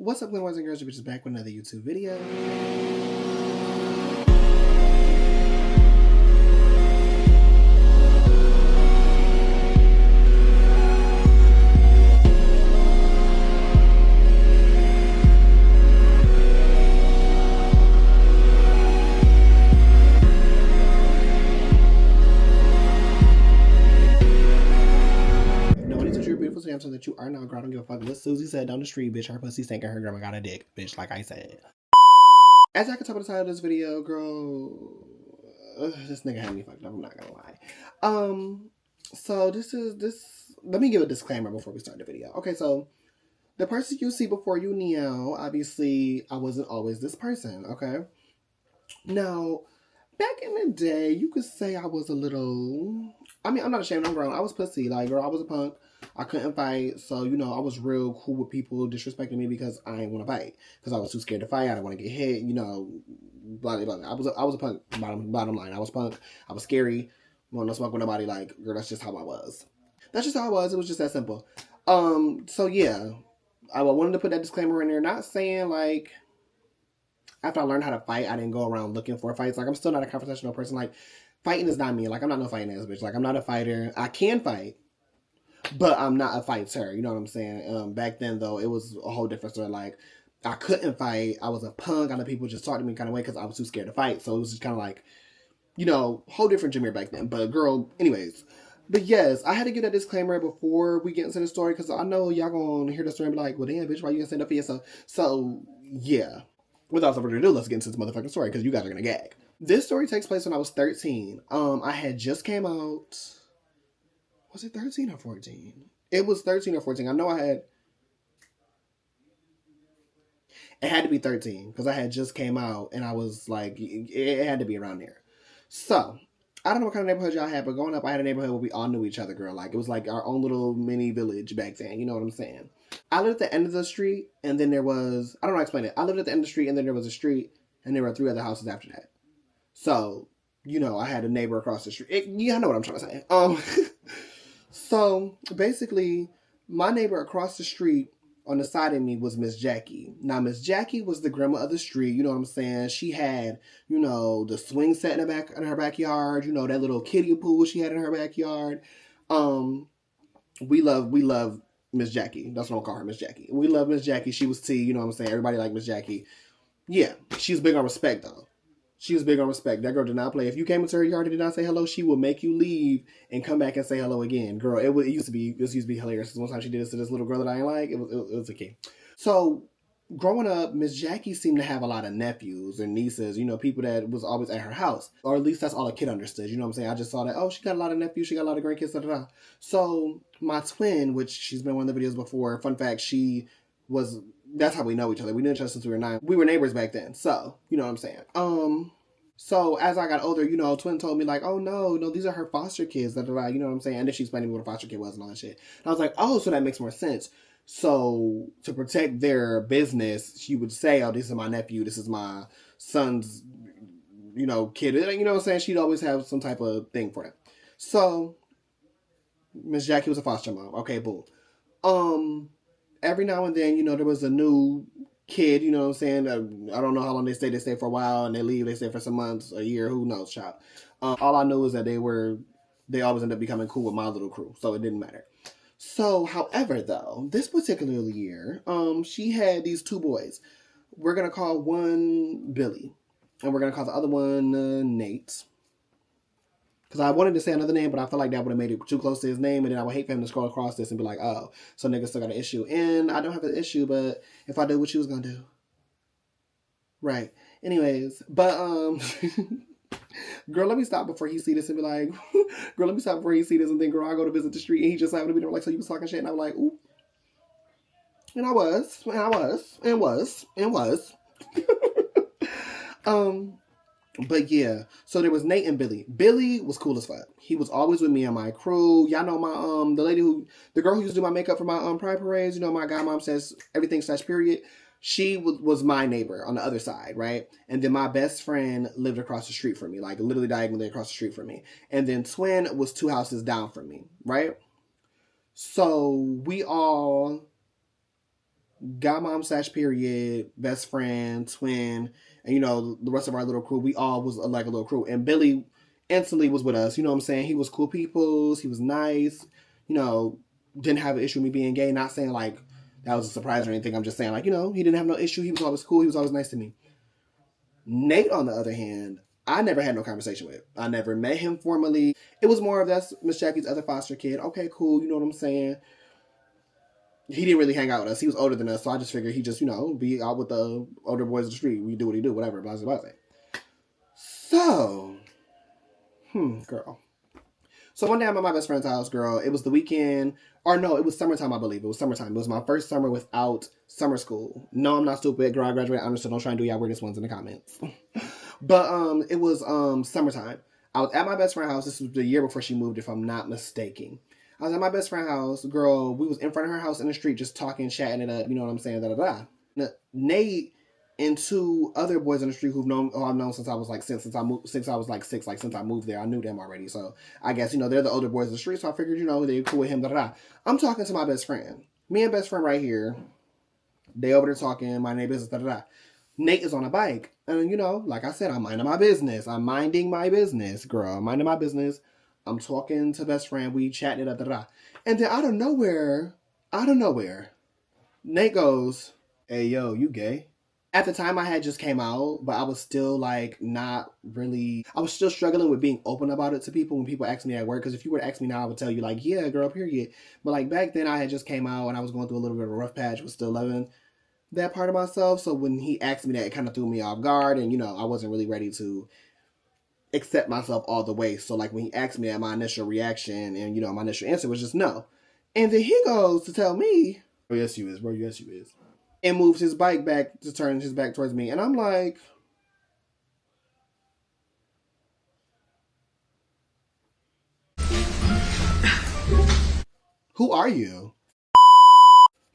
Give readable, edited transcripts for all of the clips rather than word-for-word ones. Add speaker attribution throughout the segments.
Speaker 1: What's up, boys and girls? You're just back with another YouTube video. So that you are not girl. I don't give a fuck what Susie said down the street, bitch. Her pussy stank and her grandma got a dick, bitch, like I said. As I can tell by the title of this video, girl, this nigga had me fucked up, I'm not gonna lie. So let me give a disclaimer before we start the video. Okay, so the person you see before you now, obviously I wasn't always this person, okay? Now, back in the day, you could say I was a little, I mean, I'm not ashamed, I'm grown. I was pussy, like, girl, I was a punk. I couldn't fight, so, you know, I was real cool with people disrespecting me because I didn't want to fight. Because I was too scared to fight, I didn't want to get hit, you know, blah, blah, blah. I was a punk, bottom line. I was punk, I was scary, wanted to smoke with nobody, like, girl, that's just how I was. That's just how I was, it was just that simple. So, yeah, I wanted to put that disclaimer in there, not saying, like, after I learned how to fight, I didn't go around looking for fights. Like, I'm still not a confrontational person. Like, fighting is not me. Like, I'm not no fighting ass bitch. Like, I'm not a fighter. I can fight, but I'm not a fighter. You know what I'm saying? Back then, though, it was a whole different story. Like, I couldn't fight. I was a punk. I know people just talked to me kind of way because I was too scared to fight. So it was just kind of like, you know, whole different Jameer back then. But, girl, anyways. But, yes, I had to give that disclaimer before we get into the story because I know y'all going to hear the story and be like, well, damn, bitch, why you going to stand up for yourself? So, yeah. Without further ado, let's get into this motherfucking story because you guys are going to gag. This story takes place when I was 13. I had just came out. Was it 13 or 14? It was 13 or 14. I know it had to be 13 because I had just came out and I was like, it had to be around there. So, I don't know what kind of neighborhood y'all had, but growing up, I had a neighborhood where we all knew each other, girl. Like, it was like our own little mini village back then. You know what I'm saying? I lived at the end of the street, and then there was, I don't know how to explain it. I lived at the end of the street, and then there was a street, and there were 3 other houses after that. So, you know, I had a neighbor across the street. Yeah, I know what I'm trying to say. So, basically, my neighbor across the street on the side of me was Miss Jackie. Now, Miss Jackie was the grandma of the street, you know what I'm saying? She had, you know, the swing set in her backyard, you know, that little kiddie pool she had in her backyard. We love Miss Jackie. That's what I'll call her, Miss Jackie. We love Miss Jackie. She was T, you know what I'm saying? Everybody liked Miss Jackie. Yeah, she was big on respect, though. She was big on respect. That girl did not play. If you came into her yard and did not say hello, she will make you leave and come back and say hello again. Girl, it used to be hilarious. Because one time she did this to this little girl that I didn't like. It was a kid. So, growing up, Miss Jackie seemed to have a lot of nephews and nieces, you know, people that was always at her house. Or at least that's all a kid understood, you know what I'm saying? I just saw that, oh, she got a lot of nephews, she got a lot of grandkids, da da da. So, my twin, which she's been in one of the videos before, fun fact, that's how we know each other. We knew each other since we were 9. We were neighbors back then, so, you know what I'm saying? So, as I got older, you know, twin told me, like, oh, no, these are her foster kids, da da da, you know what I'm saying? And then she explained to me what a foster kid was and all that shit. And I was like, oh, so that makes more sense. So, to protect their business, she would say, oh, this is my nephew, this is my son's, you know, kid. You know what I'm saying? She'd always have some type of thing for them. So, Miss Jackie was a foster mom. Okay, boom. Every now and then, you know, there was a new kid, you know what I'm saying? I don't know how long they stay. They stay for a while and they leave. They stay for some months, a year, who knows, child. All I knew is that they always end up becoming cool with my little crew. So, it didn't matter. So, however, though, this particular year, she had these 2 boys. We're going to call one Billy. And we're going to call the other one Nate. Because I wanted to say another name, but I felt like that would have made it too close to his name. And then I would hate for him to scroll across this and be like, oh, so nigga still got an issue. And I don't have an issue, but if I do, what you was going to do? Right. Anyways, but, girl, let me stop before he see this and be like, girl, let me stop before he see this and then, girl, I go to visit the street and he just happened to be there like, so you was talking shit, and I'm like, ooh. And I was. But yeah, so there was Nate and Billy. Billy was cool as fuck. He was always with me and my crew. Y'all know my, the girl who used to do my makeup for my, pride parades, you know, my godmom says everything / period. She was my neighbor on the other side, right? And then my best friend lived across the street from me, like literally diagonally across the street from me. And then twin was 2 houses down from me, right? So we all godmom slash period, best friend, twin, and you know, the rest of our little crew, we all was like a little crew. And Billy instantly was with us. You know what I'm saying? He was cool peoples. He was nice. You know, didn't have an issue with me being gay. Not saying like that was a surprise or anything. I'm just saying like, you know, he didn't have no issue. He was always cool. He was always nice to me. Nate, on the other hand, I never had no conversation with. I never met him formally. It was more of that's Miss Jackie's other foster kid. Okay, cool. You know what I'm saying? He didn't really hang out with us. He was older than us, so I just figured he just, you know, be out with the older boys of the street. We do what he do, whatever, blah, blah, blah. So, girl. So one day I'm at my best friend's house, girl. It was the weekend, or no, it was summertime, I believe. It was summertime. It was my first summer without summer school. No, I'm not stupid. Girl, I graduated honors, so don't try and do y'all weirdest ones in the comments. But it was summertime. I was at my best friend's house. This was the year before she moved, if I'm not mistaken. I was at my best friend's house. Girl, we was in front of her house in the street just talking, chatting it up. You know what I'm saying? Da-da-da. Nate and two other boys in the street I've known since I was like since I was like 6, like since I moved there. I knew them already. So I guess, you know, they're the older boys in the street. So I figured, you know, they're cool with him. Da-da-da. I'm talking to my best friend. Me and best friend right here. They over there talking, my name business, da-da-da. Nate is on a bike. And, you know, like I said, I'm minding my business. I'm minding my business, girl. I'm minding my business. I'm talking to best friend. We chatting it up, da-da-da. And then out of nowhere, Nate goes, "Hey, yo, you gay?" At the time, I had just came out, but I was still like not really. I was still struggling with being open about it to people when people ask me at work. Because if you were to ask me now, I would tell you like, "Yeah, girl, period." But like back then, I had just came out and I was going through a little bit of a rough patch. Was still loving that part of myself. So when he asked me that, it kind of threw me off guard, and you know, I wasn't really ready to accept myself all the way. So like when he asked me that, my initial reaction and you know my initial answer was just no. And then he goes to tell me, "Oh yes, you is, bro. Yes, you is." And moves his bike back to turn his back towards me. And I'm like, who are you?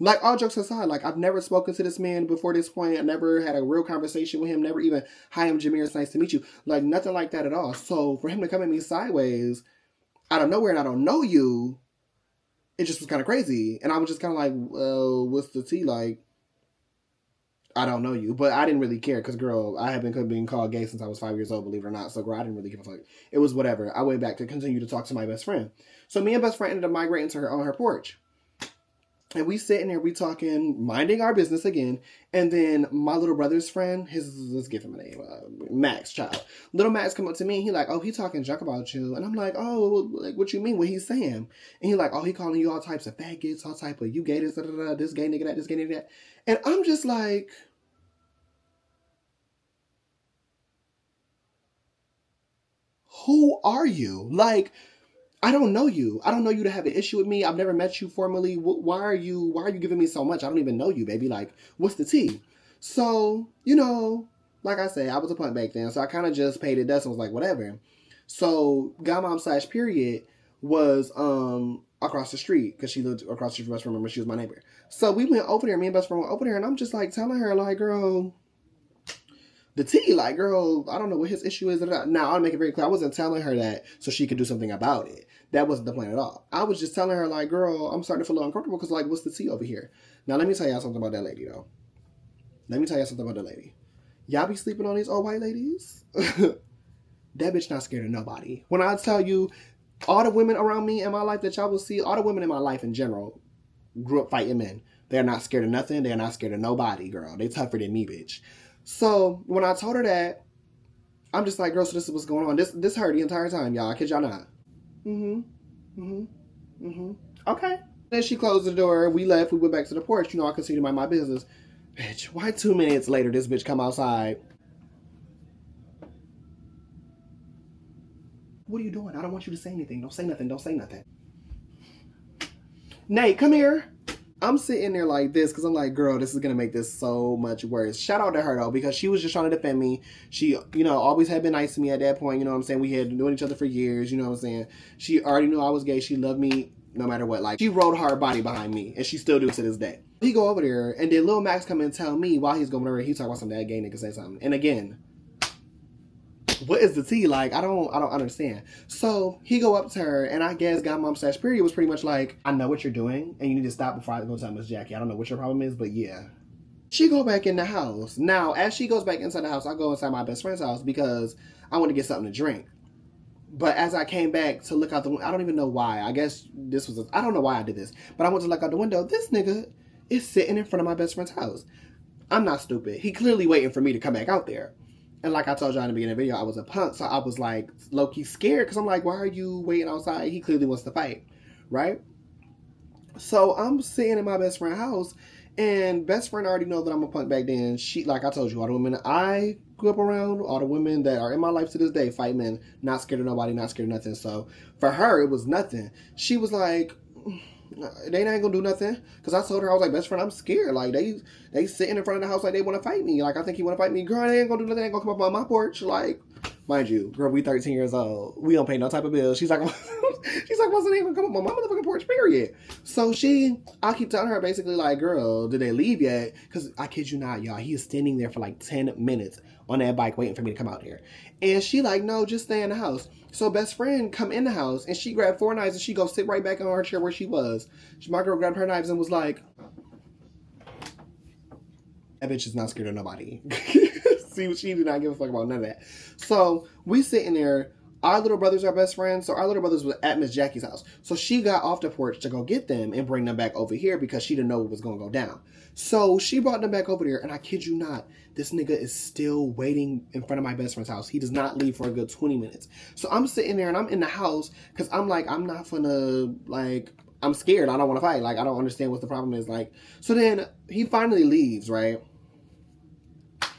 Speaker 1: Like, all jokes aside, like, I've never spoken to this man before this point. I never had a real conversation with him. Never even, "Hi, I'm Jameer. It's nice to meet you." Like, nothing like that at all. So, for him to come at me sideways, out of nowhere, and I don't know you, it just was kind of crazy. And I was just kind of like, well, what's the tea? Like, I don't know you, but I didn't really care because, girl, I have been being called gay since I was 5 years old, believe it or not. So, girl, I didn't really give a fuck. It was whatever. I went back to continue to talk to my best friend. So, me and best friend ended up migrating to her on her porch. And we sitting there, we talking, minding our business again. And then my little brother's friend, let's give him a name, Max, child. Little Max come up to me and he like, "Oh, he talking junk about you." And I'm like, "Oh, like, what you mean? What he's saying?" And he like, "Oh, he calling you all types of faggots, all type of you gay this, da, da, da, this gay nigga that, this gay nigga that." And I'm just like, who are you? Like, I don't know you. I don't know you to have an issue with me. I've never met you formally. Why are you giving me so much? I don't even know you, baby. Like, what's the tea? So, you know, like I said, I was a punk back then. So I kind of just paid it dust and was like, whatever. So godmom slash period was across the street because she lived across the street from best friend. Remember, she was my neighbor. So we went over there. Me and best friend went over there, and I'm just like telling her, like, girl, the tea, like, girl, I don't know what his issue is. Now, I'll make it very clear. I wasn't telling her that so she could do something about it. That wasn't the plan at all. I was just telling her, like, girl, I'm starting to feel a little uncomfortable because, like, what's the tea over here? Now, let me tell y'all something about that lady, though. Y'all be sleeping on these old white ladies? That bitch not scared of nobody. When I tell you, all the women around me in my life that y'all will see, all the women in my life in general grew up fighting men. They're not scared of nothing. They're not scared of nobody, girl. They tougher than me, bitch. So when I told her that, I'm just like, girl, so this is what's going on. This hurt the entire time, y'all. I kid y'all not. Okay. Then she closed the door. We left. We went back to the porch. You know, I continued to mind my business. Bitch, why 2 minutes later this bitch come outside? What are you doing? I don't want you to say anything. Don't say nothing. Nate, come here. I'm sitting there like this because I'm like, girl, this is going to make this so much worse. Shout out to her, though, because she was just trying to defend me. She, you know, always had been nice to me at that point. You know what I'm saying? We had known each other for years. You know what I'm saying? She already knew I was gay. She loved me no matter what. Like, she rode hard body behind me, and she still do to this day. He go over there, and then Lil Max come and tell me while he's going over there, he talking about some that gay nigga say something. And again, what is the tea? Like, I don't understand. So he go up to her, and I guess Godmom / Period was pretty much like, I know what you're doing, and you need to stop before I go tell Miss Jackie. I don't know what your problem is, but yeah. She go back in the house. Now, as she goes back inside the house, I go inside my best friend's house because I want to get something to drink. But as I came back to look out the window, I don't even know why. I guess this was, I don't know why I did this. But I went to look out the window. This nigga is sitting in front of my best friend's house. I'm not stupid. He clearly waiting for me to come back out there. And like I told y'all in the beginning of the video, I was a punk. So I was like low-key scared because I'm like, why are you waiting outside? He clearly wants to fight, right? So I'm sitting in my best friend's house, and best friend already know that I'm a punk back then. She, like I told you, all the women I grew up around, all the women that are in my life to this day, fight men, not scared of nobody, not scared of nothing. So for her, it was nothing. She was like, they ain't gonna do nothing. Because I told her, I was like, best friend, I'm scared. Like, they sitting in front of the house like they want to fight me. Like, I think he want to fight me. Girl, they ain't gonna do nothing. They ain't gonna come up on my porch. Like, mind you, girl, we 13 years old. We don't pay no type of bills. She's like, she's like, what's the name gonna come up on my motherfucking porch, period. So I keep telling her basically like, girl, did they leave yet? Because I kid you not, y'all, he is standing there for like 10 minutes on that bike waiting for me to come out here. And she like, no, just stay in the house. So best friend come in the house, and she grabbed 4 knives, and she go sit right back on her chair where she was. My girl grabbed her knives and was like, that bitch is not scared of nobody. See, she did not give a fuck about none of that. So we sitting there. Our little brothers are best friends. So our little brothers were at Miss Jackie's house. So she got off the porch to go get them and bring them back over here because she didn't know what was going to go down. So she brought them back over there. And I kid you not, this nigga is still waiting in front of my best friend's house. He does not leave for a good 20 minutes. So I'm sitting there and I'm in the house because I'm like, I'm not gonna, like, I'm scared. I don't want to fight. Like, I don't understand what the problem is. Like, so then he finally leaves, right?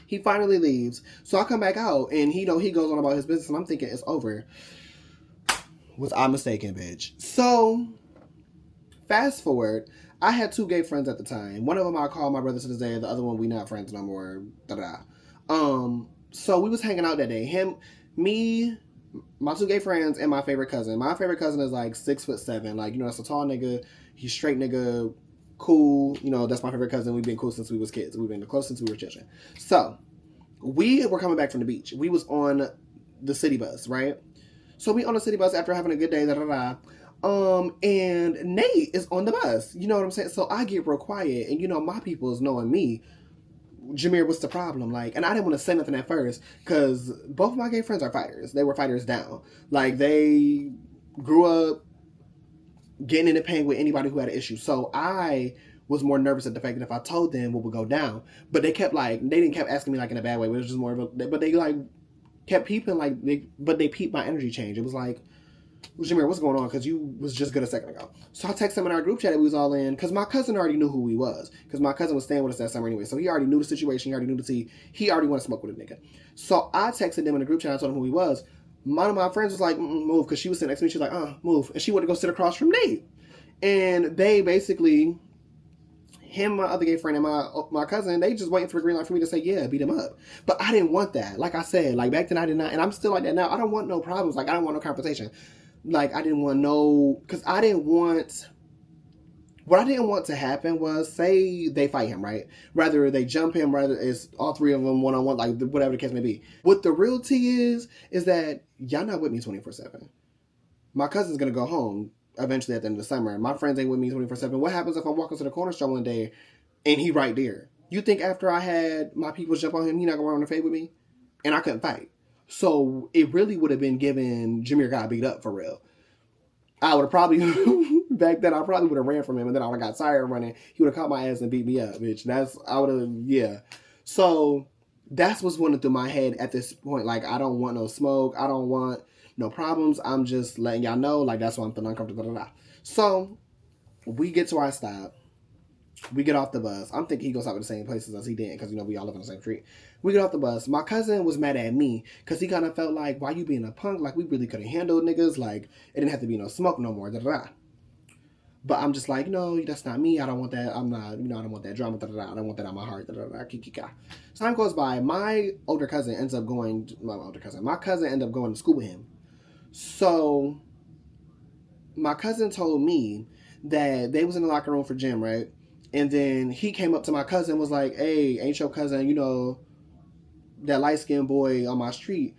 Speaker 1: He finally leaves. So I come back out, and he goes on about his business, and I'm thinking it's over. Was I mistaken, bitch? So fast forward, I had 2 gay friends at the time. One of them I call my brother to this day. The other one we not friends no more. So we was hanging out that day. Him, me, my 2 gay friends, and my favorite cousin. My favorite cousin is like 6'7". Like, you know, that's a tall nigga. He's straight nigga. Cool, you know, that's my favorite cousin. We've been cool since we was kids. We've been close since we were children. So we were coming back from the beach. We was on the city bus, right? So we on the city bus after having a good day, and Nate is on the bus. You know what I'm saying? So I get real quiet, and you know, my people is knowing me. Jameer, what's the problem? Like, and I didn't want to say nothing at first because both of my gay friends are fighters. They were fighters down. Like, they grew up getting into pain with anybody who had an issue. So I was more nervous at the fact that if I told them what would go down. But they kept like, they didn't kept asking me like in a bad way. It was just more of a, but they like kept peeping like, they peeped my energy change. It was like, Jameer, what's going on? Because you was just good a second ago. So I texted him in our group chat that we was all in, because my cousin already knew who he was. Because my cousin was staying with us that summer anyway. So he already knew the situation. He already knew the tea. He already wanted to smoke with a nigga. So I texted them in the group chat. I told him who he was. One of my friends was like, move, because she was sitting next to me. She was like, move. And she wanted to go sit across from Nate. And they basically, him, my other gay friend, and my cousin, they just waiting for a green light for me to say, yeah, beat him up. But I didn't want that. Like I said, like back then I did not, and I'm still like that now. I don't want no problems. Like, I don't want no confrontation. Like, I didn't want no, because I didn't want, what I didn't want to happen was, say they fight him, right? Rather they jump him, rather it's all 3 of them one-on-one, like whatever the case may be. What the real tea is that y'all not with me 24/7. My cousin's going to go home eventually at the end of the summer. My friends ain't with me 24/7. What happens if I'm walking to the corner store one day and he right there? You think after I had my people jump on him, he not going to run the fade with me? And I couldn't fight. So it really would have been given Jameer got beat up for real. I would have probably, back then, I probably would have ran from him, and then I would have got tired of running. He would have caught my ass and beat me up, bitch. I would have, yeah. So that's what's running through my head at this point. Like, I don't want no smoke. I don't want no problems. I'm just letting y'all know, like, that's why I'm feeling uncomfortable. So we get to our stop. We get off the bus. I'm thinking he goes out to the same places as he did, because, you know, we all live on the same street. We get off the bus. My cousin was mad at me because he kind of felt like, why you being a punk? Like, we really could have handled niggas. Like, it didn't have to be no smoke no more. But I'm just like, no, that's not me. I don't want that. I'm not, you know, I don't want that drama. I don't want that on my heart. Time goes by. My cousin ended up going to school with him. So my cousin told me that they was in the locker room for gym, right? And then he came up to my cousin and was like, hey, ain't your cousin, you know, that light-skinned boy on my street?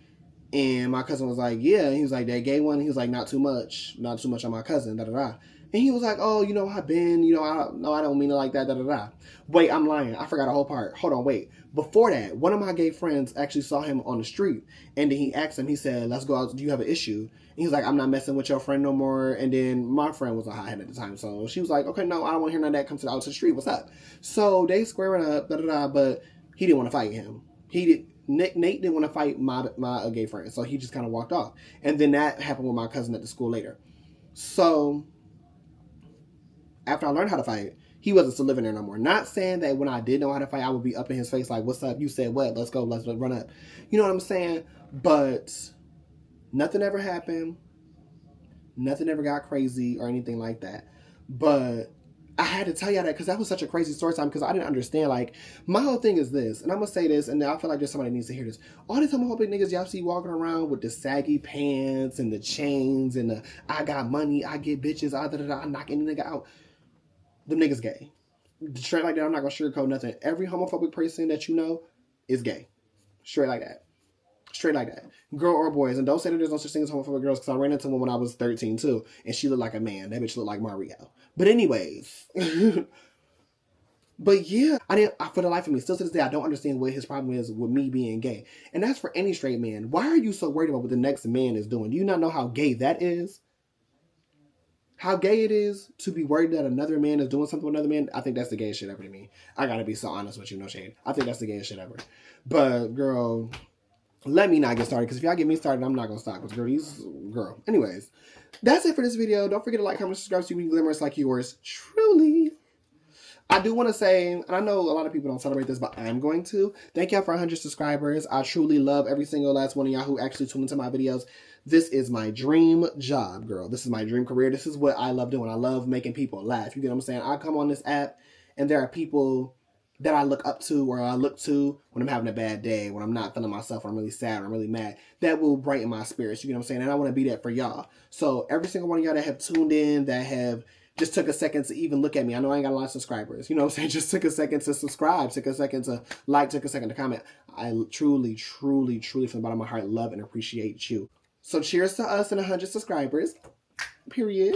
Speaker 1: And my cousin was like, yeah. And he was like, that gay one? He was like, not too much. Not too much on my cousin, da-da-da. And he was like, oh, I've been, I don't mean it like that, da-da-da. Wait, I'm lying. I forgot a whole part. Hold on, wait. Before that, one of my gay friends actually saw him on the street. And then he asked him, he said, let's go out. Do you have an issue? And he was like, I'm not messing with your friend no more. And then my friend was a hothead at the time. So she was like, okay, no, I don't want to hear none of that. Come out to the street. What's up? So they squaring up, da-da-da. But he didn't want to fight him. Nate didn't want to fight my gay friend. So he just kind of walked off. And then that happened with my cousin at the school later. So after I learned how to fight, he wasn't still living there no more. Not saying that when I did know how to fight, I would be up in his face like, what's up? You said what? Let's go. Let's run up. You know what I'm saying? But nothing ever happened. Nothing ever got crazy or anything like that. But I had to tell y'all that because that was such a crazy story time because I didn't understand. Like, my whole thing is this, and I'm going to say this, and I feel like there's somebody needs to hear this. All these homophobic niggas y'all see walking around with the saggy pants and the chains and the I got money, I get bitches, I knock any nigga out. Them niggas gay. Straight like that, I'm not going to sugarcoat nothing. Every homophobic person that you know is gay. Straight like that. Straight like that. Girl or boys. And don't say that there's no such thing as homophobic girls because I ran into one when I was 13 too. And she looked like a man. That bitch looked like Mario. But anyways. But yeah. For the life of me, still to this day, I don't understand what his problem is with me being gay. And that's for any straight man. Why are you so worried about what the next man is doing? Do you not know how gay that is? How gay it is to be worried that another man is doing something with another man. I think that's the gayest shit ever to me. I gotta be so honest with you, no shade. I think that's the gayest shit ever. But girl, let me not get started, because if y'all get me started, I'm not gonna stop. Because girl. Anyways, that's it for this video. Don't forget to like, comment, subscribe so you can be glamorous like yours truly. I do want to say, and I know a lot of people don't celebrate this, but I'm going to. Thank y'all for 100 subscribers. I truly love every single last one of y'all who actually tune into my videos. This is my dream job, girl. This is my dream career. This is what I love doing. I love making people laugh. You get what I'm saying? I come on this app, and there are people that I look up to or I look to when I'm having a bad day, when I'm not feeling myself, or I'm really sad, or I'm really mad. That will brighten my spirits. You get what I'm saying? And I want to be that for y'all. So every single one of y'all that have tuned in, that have just took a second to even look at me. I know I ain't got a lot of subscribers. You know what I'm saying? Just took a second to subscribe, took a second to like, took a second to comment. I truly, truly, truly from the bottom of my heart love and appreciate you. So cheers to us and 100 subscribers. Period.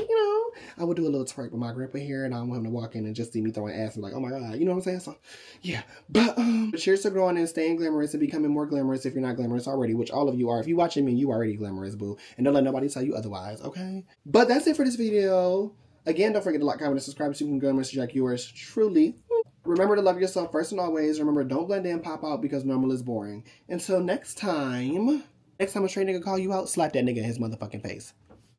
Speaker 1: I would do a little twerk with my grandpa here, and I want him to walk in and just see me throwing ass and like, oh my God, you know what I'm saying? So yeah. But cheers to growing and staying glamorous and becoming more glamorous if you're not glamorous already, which all of you are. If you're watching me, you already glamorous, boo. And don't let nobody tell you otherwise, okay? But that's it for this video. Again, don't forget to like, comment, and subscribe so you can glamorous like yours truly. Remember to love yourself first and always. Remember, don't blend in, pop out, because normal is boring. Until next time a straight nigga call you out, slap that nigga in his motherfucking face.